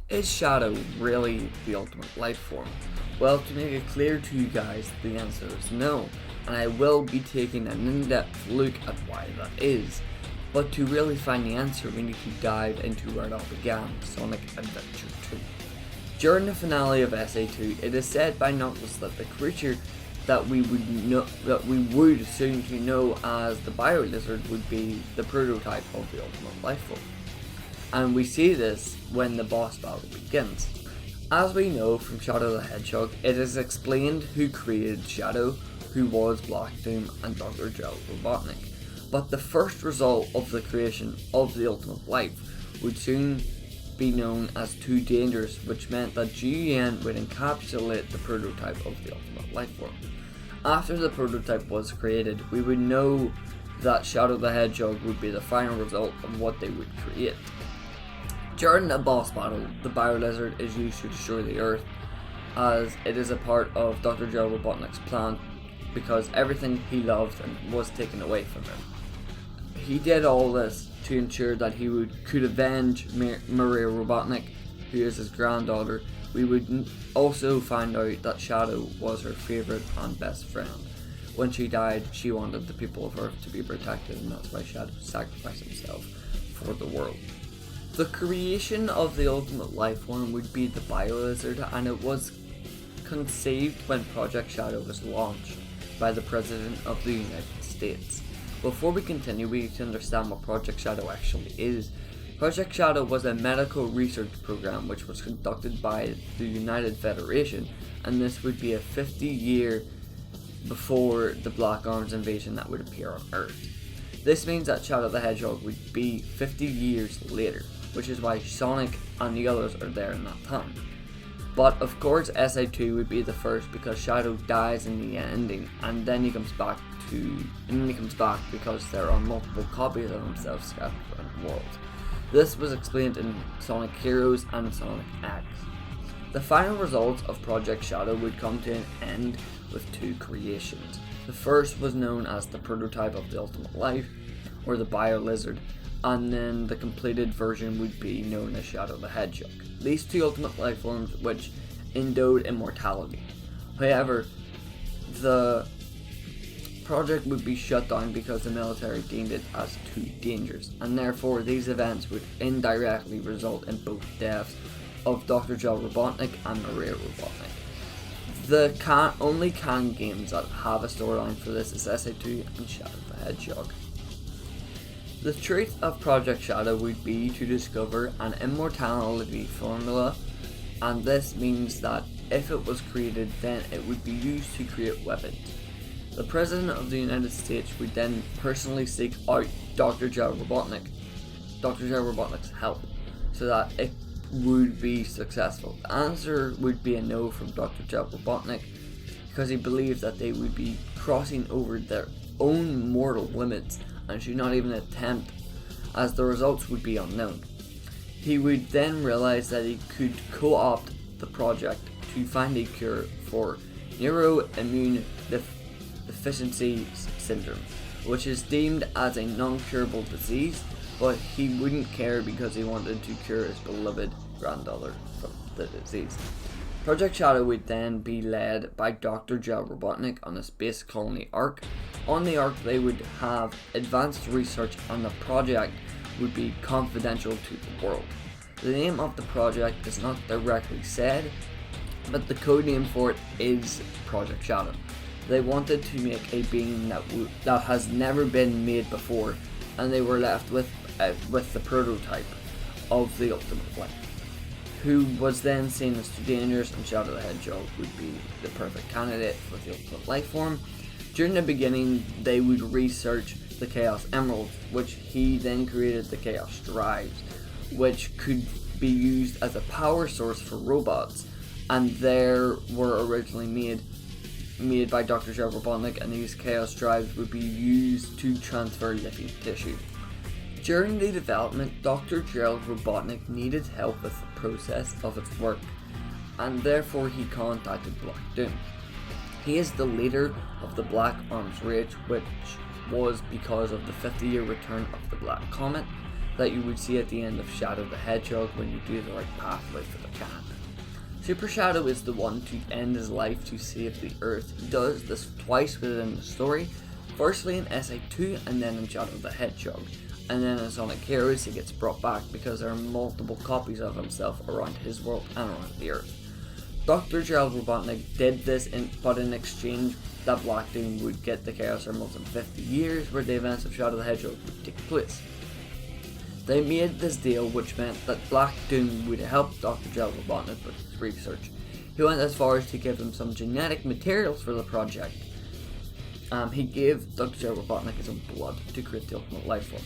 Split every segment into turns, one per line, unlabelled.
Is Shadow really the ultimate life form? Well, to make it clear to you guys, the answer is no, and I will be taking an in-depth look at why that is. But to really find the answer, we need to dive into where it all began, Sonic Adventure 2. During the finale of SA2, it is said by Knuckles that the creature that we would soon to know as the Biolizard would be the prototype of the ultimate life form. And we see this when the boss battle begins. As we know from Shadow the Hedgehog, it is explained who created Shadow, who was Black Doom and Dr. Gel Robotnik. But the first result of the creation of the ultimate life would soon be known as too dangerous, which meant that GUN would encapsulate the prototype of the ultimate life form. After the prototype was created, we would know that Shadow the Hedgehog would be the final result of what they would create. During the boss battle, the Biolizard is used to destroy the Earth, as it is a part of Dr. Gel Robotnik's plan because everything he loved was taken away from him. He did all this to ensure that he could avenge Maria Robotnik, who is his granddaughter. We would also find out that Shadow was her favourite and best friend. When she died, she wanted the people of Earth to be protected, and that's why Shadow sacrificed himself for the world. The creation of the ultimate life form would be the Biolizard, and it was conceived when Project Shadow was launched by the President of the United States. Before we continue, we need to understand what Project Shadow actually is. Project Shadow was a medical research program which was conducted by the United Federation, and this would be a 50-year before the Black Arms invasion that would appear on Earth. This means that Shadow the Hedgehog would be 50 years later, which is why Sonic and the others are there in that time. But of course SA2 would be the first because Shadow dies in the ending, and then he comes back because there are multiple copies of himself scattered around the world. This was explained in Sonic Heroes and Sonic X. The final results of Project Shadow would come to an end with two creations. The first was known as the prototype of the ultimate life, or the Biolizard, and then the completed version would be known as Shadow the Hedgehog. These two ultimate life forms which endowed immortality. However, the project would be shut down because the military deemed it as too dangerous, and therefore these events would indirectly result in both deaths of Dr. Gel Robotnik and Maria Robotnik. The only canon games that have a storyline for this is SA2 and Shadow the Hedgehog. The truth of Project Shadow would be to discover an immortality formula, and this means that if it was created, then it would be used to create weapons. The President of the United States would then personally seek out Dr. Gel Robotnik's help, so that it would be successful. The answer would be a no from Dr. Gel Robotnik, because he believes that they would be crossing over their own mortal limits and should not even attempt, as the results would be unknown. He would then realize that he could co-opt the project to find a cure for neuroimmune deficiency syndrome, which is deemed as a non-curable disease, but he wouldn't care because he wanted to cure his beloved granddaughter from the disease. Project Shadow would then be led by Dr. Gel Robotnik on a space colony Ark. On the Ark, they would have advanced research, and the project would be confidential to the world. The name of the project is not directly said, but the code name for it is Project Shadow. They wanted to make a being that has never been made before, and they were left with the prototype of the ultimate life, who was then seen as too dangerous, and Shadow the Hedgehog would be the perfect candidate for the ultimate life form. During the beginning, they would research the Chaos Emeralds, which he then created the Chaos Drives, which could be used as a power source for robots, and they were originally made by Dr. Gel Robotnik, and these Chaos Drives would be used to transfer living tissue. During the development, Dr. Gel Robotnik needed help with the process of its work, and therefore he contacted Black Doom. He is the leader of the Black Arms Rage, which was because of the 50-year return of the Black Comet, that you would see at the end of Shadow the Hedgehog when you do the right pathway for the can. Super Shadow is the one to end his life to save the Earth. He does this twice within the story, firstly in SA2 and then in Shadow the Hedgehog. And then in Sonic Heroes he gets brought back because there are multiple copies of himself around his world and around the Earth. Dr. Gerald Robotnik did this, but in exchange that Black Doom would get the Chaos Emeralds in 50 years, where the events of Shadow the Hedgehog would take place. They made this deal, which meant that Black Doom would help Dr. Gerald Robotnik with his research. He went as far as to give him some genetic materials for the project. He gave Dr. Gerald Robotnik his own blood to create the Ultimate Life Form.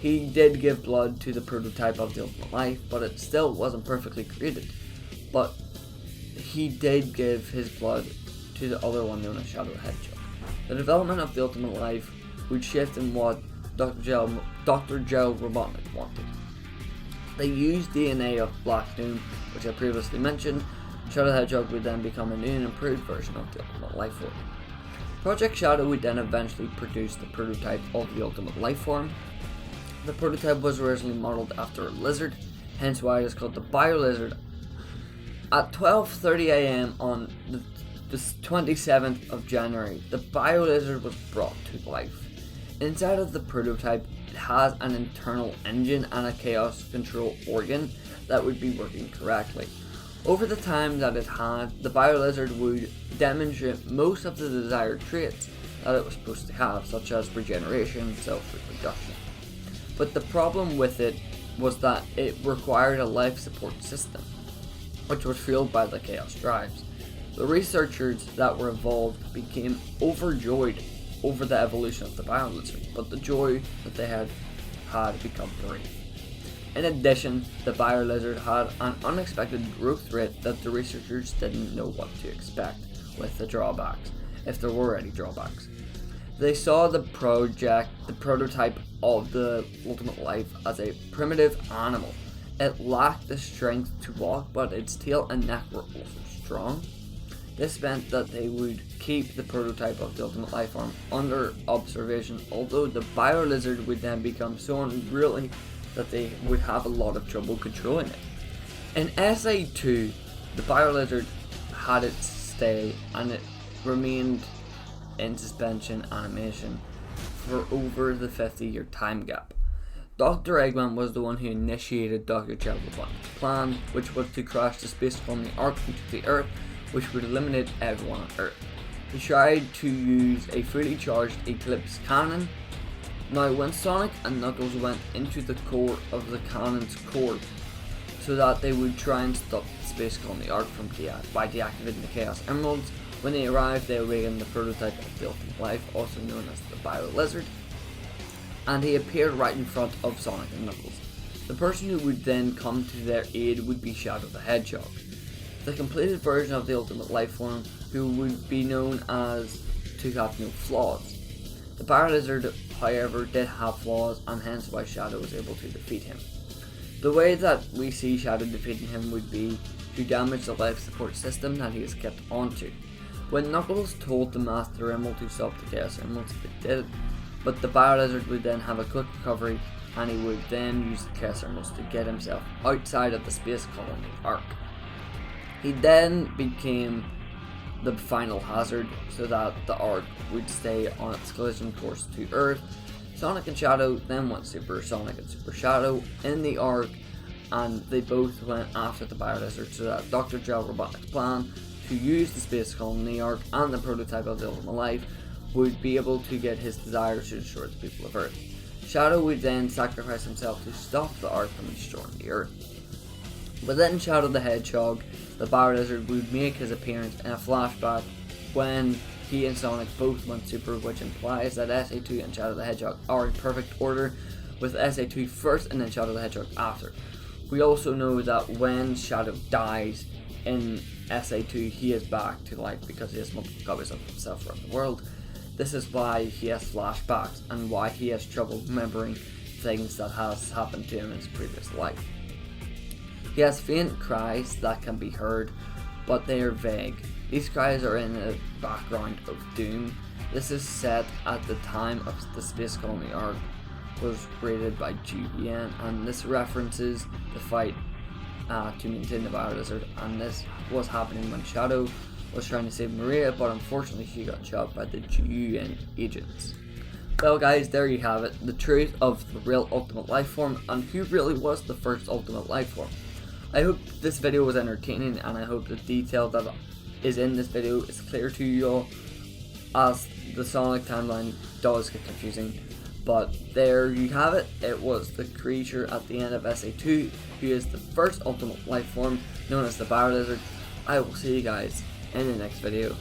He did give blood to the prototype of the Ultimate Life, but it still wasn't perfectly created. But he did give his blood to the other one known as Shadow the Hedgehog. The development of the Ultimate Life would shift in what Dr. Gerald Robotnik wanted. They used DNA of Black Doom, which I previously mentioned. Shadow the Hedgehog would then become a new and improved version of the Ultimate Life Form. Project Shadow would then eventually produce the prototype of the Ultimate Life Form. The prototype was originally modeled after a lizard, hence why it is called the Biolizard. At 12:30 AM on the 27th of January, the Biolizard was brought to life. Inside of the prototype, it has an internal engine and a chaos control organ that would be working correctly. Over the time that it had, the Biolizard would demonstrate most of the desired traits that it was supposed to have, such as regeneration and self-reproduction. But the problem with it was that it required a life support system, which was fueled by the chaos drives. The researchers that were involved became overjoyed over the evolution of the Biolizard, but the joy that they had become brief. In addition, the Biolizard had an unexpected growth rate that the researchers didn't know what to expect with the drawbacks, if there were any drawbacks. They saw the prototype of the Ultimate Life as a primitive animal. It lacked the strength to walk, but its tail and neck were also strong. This meant that they would keep the prototype of the Ultimate Life Form under observation, although the Biolizard would then become so unruly that they would have a lot of trouble controlling it. In SA2, the Biolizard had its stay and it remained in suspension animation for over the 50-year time gap. Dr. Eggman was the one who initiated Dr. Gerald Robotnik's plan, which was to crash the space colony Ark into the Earth, which would eliminate everyone on Earth. He tried to use a fully charged Eclipse cannon. Now, when Sonic and Knuckles went into the core of the cannon's core so that they would try and stop the space colony Ark from by deactivating the Chaos Emeralds, when they arrived, they awakened the prototype of the Ultimate Life, also known as the Biolizard, and he appeared right in front of Sonic and Knuckles. The person who would then come to their aid would be Shadow the Hedgehog, the completed version of the Ultimate Life Form, who would be known as to have no flaws. The Biolizard, however, did have flaws, and hence why Shadow was able to defeat him. The way that we see Shadow defeating him would be to damage the life support system that he is kept onto. When Knuckles told the Master Emerald to stop the Chaos Emeralds, it did, but the Biolizard would then have a quick recovery, and he would then use the Chaos Emeralds to get himself outside of the space colony Ark. He then became the final hazard so that the Ark would stay on its collision course to Earth. Sonic and Shadow then went Super Sonic and Super Shadow in the Ark, and they both went after the Biolizard so that Dr. Gerald Robotnik's plan to use the space colony Ark and the prototype of the Ultimate Life would be able to get his desire to destroy the people of Earth. Shadow would then sacrifice himself to stop the Ark from destroying the Earth. Within Shadow the Hedgehog, the Biolizard would make his appearance in a flashback when he and Sonic both went Super, which implies that SA2 and Shadow the Hedgehog are in perfect order, with SA2 first and then Shadow the Hedgehog after. We also know that when Shadow dies in SA2, he is back to life because he has multiple copies of himself around the world. This is why he has flashbacks and why he has trouble remembering things that has happened to him in his previous life. He has faint cries that can be heard, but they are vague. These cries are in the background of doom. This is set at the time of the space colony Ark, was created by GBN, and this references the fight to maintain the Biolizard, and this was happening when Shadow was trying to save Maria, but unfortunately she got shot by the GUN agents. Well guys, there you have it, the truth of the real Ultimate Lifeform and who really was the first Ultimate Lifeform. I hope this video was entertaining, and I hope the detail that is in this video is clear to you all, as the Sonic timeline does get confusing. But there you have it, it was the creature at the end of SA2 who is the first Ultimate Lifeform known as the Biolizard. I will see you guys in the next video.